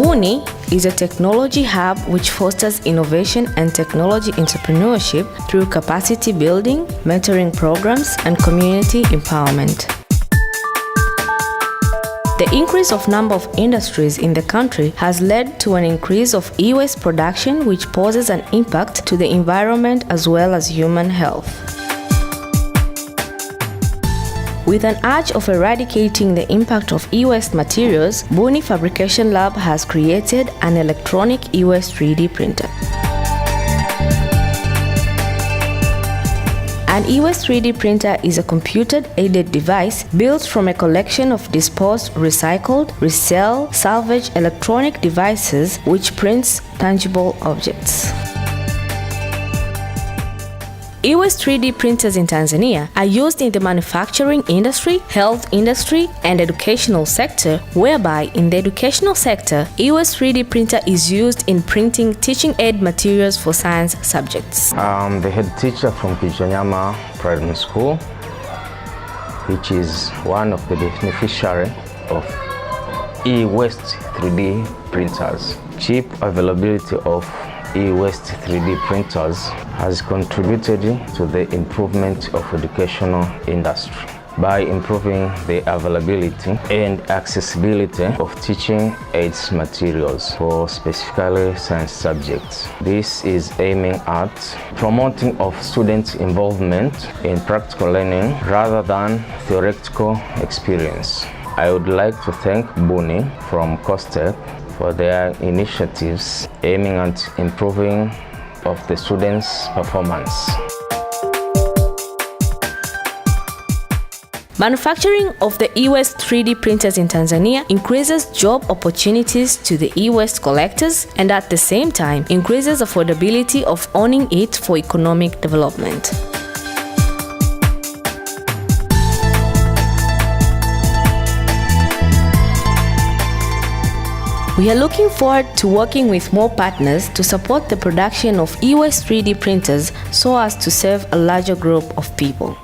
Buni is a technology hub which fosters innovation and technology entrepreneurship through capacity building, mentoring programs, and community empowerment. The increase of number of industries in the country has led to an increase of e-waste production, which poses an impact to the environment as well as human health. With an urge of eradicating the impact of e-waste materials, Buni Fabrication Lab has created an electronic e-waste 3D printer. An e-waste 3D printer is a computer-aided device built from a collection of disposed, recycled, resell, salvage electronic devices which prints tangible objects. E-waste 3D printers in Tanzania are used in the manufacturing industry, health industry, and educational sector, whereby in the educational sector, e-waste 3D printer is used in printing teaching aid materials for science subjects. I'm the head teacher from Kijanyama Primary School, which is one of the beneficiaries of e-waste 3D printers. Cheap availability of e-waste 3D printers has contributed to the improvement of educational industry by improving the availability and accessibility of teaching aids materials for specifically science subjects. This is aiming at promoting of student involvement in practical learning rather than theoretical experience. I would like to thank Buni from COSTECH for their initiatives aiming at improving of the students' performance. Manufacturing of the e-waste 3D printers in Tanzania increases job opportunities to the e-waste collectors and at the same time increases affordability of owning it for economic development. We are looking forward to working with more partners to support the production of e-waste 3D printers so as to serve a larger group of people.